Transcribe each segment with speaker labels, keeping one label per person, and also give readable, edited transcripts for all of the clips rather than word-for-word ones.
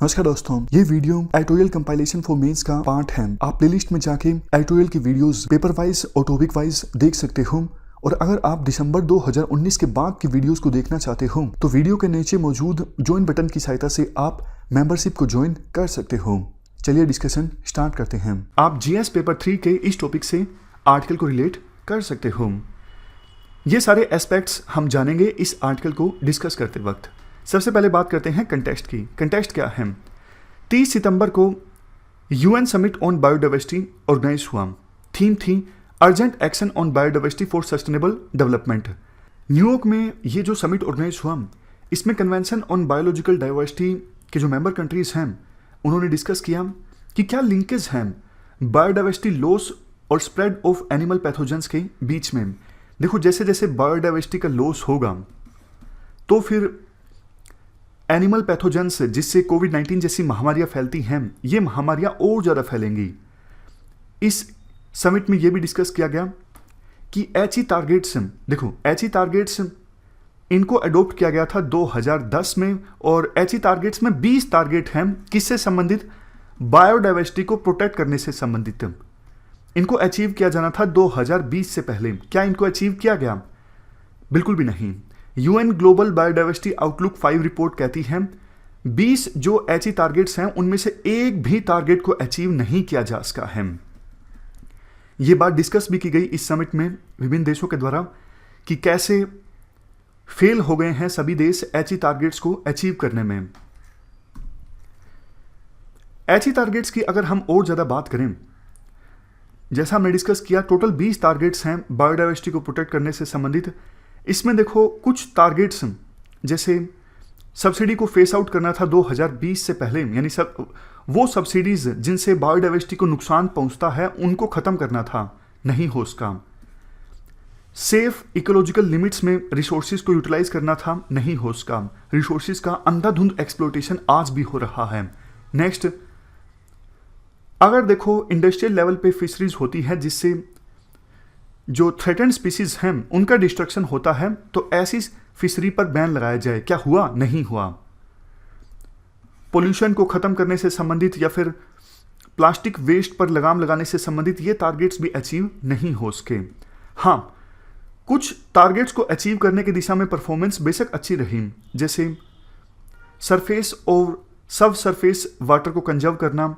Speaker 1: नमस्कार दोस्तों, ये video editorial compilation for mains का पार्ट है। आप प्लेलिस्ट में जाके एडिटोरियल की वीडियोस पेपर वाइज और टॉपिक वाइज देख सकते हो। और अगर आप दिसंबर 2019 के बाद की वीडियोस को देखना चाहते हो तो वीडियो के नीचे मौजूद ज्वाइन बटन की सहायता से आप मेंबरशिप को ज्वाइन कर सकते हो। चलिए डिस्कशन स्टार्ट करते हैं। आप जीएस पेपर 3 के इस टॉपिक से आर्टिकल को रिलेट कर सकते हो। ये सारे एस्पेक्ट्स हम जानेंगे इस आर्टिकल को डिस्कस करते वक्त। सबसे पहले बात करते हैं कंटेक्स्ट की। कंटेक्स्ट क्या है? 30 सितंबर को UN summit on biodiversity organise हुआ। थीम थी urgent action on biodiversity for sustainable development. New York में ये जो समिट ऑर्गेनाइज हुआ, इसमें कन्वेंशन ऑन बायोलॉजिकल डाइवर्सिटी के जो मेंबर कंट्रीज हैं उन्होंने डिस्कस किया कि क्या लिंकेज हैं बायोडाइवर्सिटी लॉस और स्प्रेड ऑफ एनिमल पैथोजेंस के बीच में। देखो, जैसे जैसे बायोडाइवर्सिटी का लॉस होगा तो फिर एनिमल पैथोजेंस जिससे कोविड-19 जैसी महामारियां फैलती हैं, ये महामारियां और ज़्यादा फैलेंगी। इस समिट में ये भी डिस्कस किया गया कि एचई टारगेट्स, देखो एचई टारगेट्स इनको अडॉप्ट किया गया था 2010 में, और एचई टारगेट्स में 20 टारगेट हैं किससे संबंधित? बायोडाइवर्सिटी को प्रोटेक्ट करने से संबंधित। इनको अचीव किया जाना था 2020 से पहले। क्या इनको अचीव किया गया? बिल्कुल भी नहीं। UN global biodiversity outlook 5 report कहती है 20 जो एचई टारगेट्स हैं उनमें से एक भी टारगेट को अचीव नहीं किया जा सका है। यह बात डिस्कस भी की गई इस समिट में विभिन्न देशों के द्वारा कि कैसे फेल हो गए हैं सभी देश एचई टारगेट्स को अचीव करने में। एचई टारगेट्स की अगर हम और ज्यादा बात करें, जैसा हमने डिस्कस किया, टोटल 20 टारगेट्स हैं बायोडाइवर्सिटी को प्रोटेक्ट करने से संबंधित। इसमें देखो कुछ टारगेट्स जैसे सब्सिडी को फेस आउट करना था 2020 से पहले, यानी सब वो सब्सिडीज जिनसे बायोडाइवर्सिटी को नुकसान पहुंचता है उनको खत्म करना था, नहीं हो उसका। सेफ इकोलॉजिकल लिमिट्स में रिसोर्सेज को यूटिलाइज करना था, नहीं हो उसका। रिसोर्सेज का अंधाधुंध एक्सप्लोटेशन आज भी हो रहा है। नेक्स्ट, अगर देखो इंडस्ट्रियल लेवल पे फिशरीज होती है जिससे जो थ्रेटेंड स्पीसीज हैं उनका डिस्ट्रक्शन होता है, तो ऐसी फिशरी पर बैन लगाया जाए। क्या हुआ? नहीं हुआ। पोल्यूशन को खत्म करने से संबंधित या फिर प्लास्टिक वेस्ट पर लगाम लगाने से संबंधित ये टारगेट्स भी अचीव नहीं हो सके। हाँ, कुछ टारगेट्स को अचीव करने की दिशा में परफॉर्मेंस बेशक अच्छी रही, जैसे सरफेस और सब सरफेस वाटर को कंजर्व करना,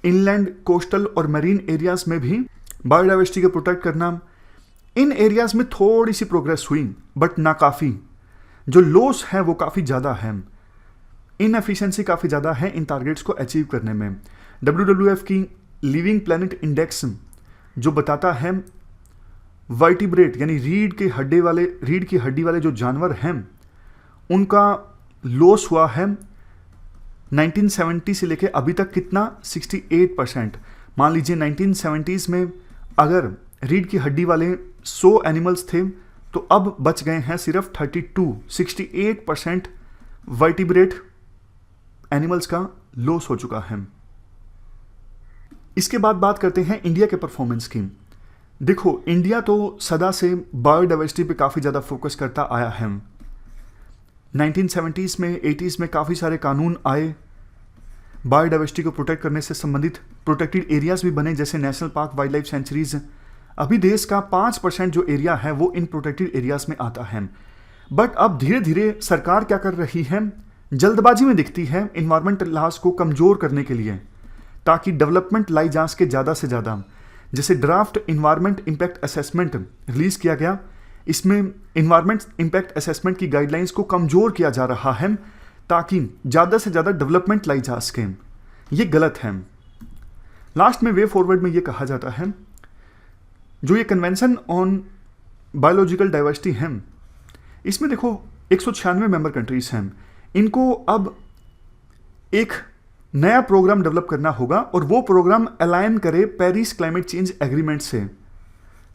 Speaker 1: इनलैंड, कोस्टल और मरीन एरियाज में भी बायोडाइवर्सिटी को प्रोटेक्ट करना। इन एरियाज में थोड़ी सी प्रोग्रेस हुई बट ना काफ़ी। जो लॉस है वो काफ़ी ज़्यादा है, इनएफिशिएंसी काफ़ी ज़्यादा है इन टारगेट्स को अचीव करने में। WWF की लिविंग प्लैनेट इंडेक्स जो बताता है वर्टिब्रेट यानी रीढ़ की हड्डी वाले जो जानवर हैं उनका लॉस हुआ है 1970 से लेके अभी तक कितना? 68%। मान लीजिए 1970s में अगर रीढ़ की हड्डी वाले 100 एनिमल्स थे तो अब बच गए हैं सिर्फ 32। 68% वर्टिब्रेट एनिमल्स का लॉस हो चुका है। इसके बाद बात करते हैं इंडिया के परफॉर्मेंस की। देखो, इंडिया तो सदा से बायोडाइवर्सिटी पे काफ़ी ज़्यादा फोकस करता आया है। 1970s में 80s में काफ़ी सारे कानून आए, बायोडाइवर्सिटी को प्रोटेक्ट करने से संबंधित प्रोटेक्टेड एरियाज भी बने, जैसे national park, wild life sanctuaries. अभी देश का 5% जो एरिया है वो इन प्रोटेक्टेड एरियाज में आता है। बट अब धीरे धीरे सरकार क्या कर रही है? जल्दबाजी में दिखती है इन्वायरमेंटल लॉस को कमजोर करने के लिए, ताकि डेवलपमेंट लाई जा सके ज़्यादा से ज़्यादा। जैसे draft environment impact assessment release किया गया, इसमें इन्वायरमेंट इम्पैक्ट असेसमेंट की गाइडलाइंस को कमजोर किया जा रहा है ताकि ज़्यादा से ज़्यादा डेवलपमेंट लाई जा सके। ये गलत है। लास्ट में वे फॉरवर्ड में ये कहा जाता है, जो ये कन्वेंशन ऑन बायोलॉजिकल डाइवर्सिटी है, इसमें देखो 196 मेंबर कंट्रीज हैं। इनको अब एक नया प्रोग्राम डेवलप करना होगा और वो प्रोग्राम अलाइन करे पेरिस क्लाइमेट चेंज एग्रीमेंट से।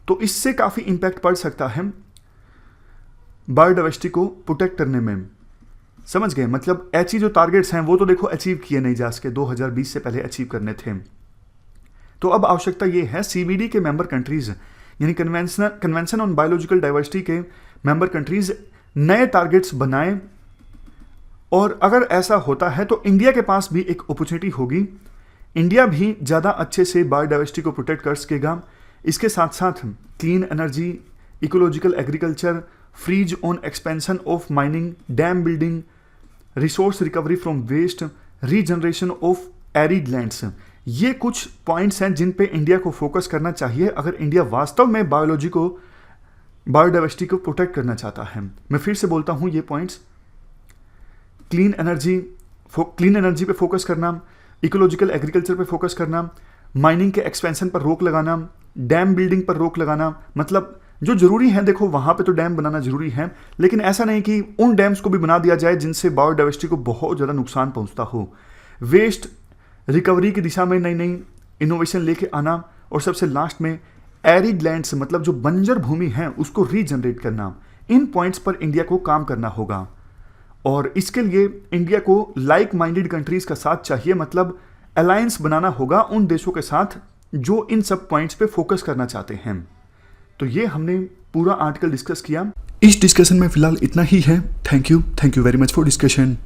Speaker 1: तो इससे काफ़ी इंपैक्ट पड़ सकता है बायोडाइवर्सिटी को प्रोटेक्ट करने में। समझ गए? मतलब एचई जो टारगेट्स हैं वो तो देखो अचीव किए नहीं जा सके, 2020 से पहले अचीव करने थे। तो अब आवश्यकता ये है सीबीडी के मेंबर कंट्रीज यानी कन्वेंशन ऑन बायोलॉजिकल डाइवर्सिटी के मेंबर कंट्रीज नए टारगेट्स बनाएं और अगर ऐसा होता है तो इंडिया के पास भी एक अपॉर्चुनिटी होगी। इंडिया भी ज़्यादा अच्छे से बायोडाइवर्सिटी को प्रोटेक्ट कर सकेगा। इसके साथ साथ clean energy, ecological agriculture, freeze on expansion of mining, dam building, resource recovery from waste, regeneration of arid lands, ये कुछ पॉइंट्स हैं जिन पे इंडिया को फोकस करना चाहिए अगर इंडिया वास्तव में बायोडाइवर्सिटी को प्रोटेक्ट करना चाहता है। मैं फिर से बोलता हूं ये पॉइंट्स: क्लीन एनर्जी पे फोकस करना, इकोलॉजिकल एग्रीकल्चर पे फोकस करना, माइनिंग के एक्सपेंशन पर रोक लगाना, डैम बिल्डिंग पर रोक लगाना। मतलब जो जरूरी है, देखो वहां पे तो डैम बनाना जरूरी है, लेकिन ऐसा नहीं कि उन डैम्स को भी बना दिया जाए जिनसे बायोडाइवर्सिटी को बहुत ज़्यादा नुकसान पहुंचता हो। वेस्ट रिकवरी की दिशा में नई नई इनोवेशन लेके आना, और सबसे लास्ट में एरिड लैंड्स, मतलब जो बंजर भूमि है उसको रीजनरेट करना। इन पॉइंट्स पर इंडिया को काम करना होगा, और इसके लिए इंडिया को लाइक माइंडेड कंट्रीज का साथ चाहिए। मतलब अलायंस बनाना होगा उन देशों के साथ जो इन सब पॉइंट्स पे फोकस करना चाहते हैं। तो ये हमने पूरा आर्टिकल डिस्कस किया। इस डिस्कशन में फिलहाल इतना ही है। Thank you very much for discussion.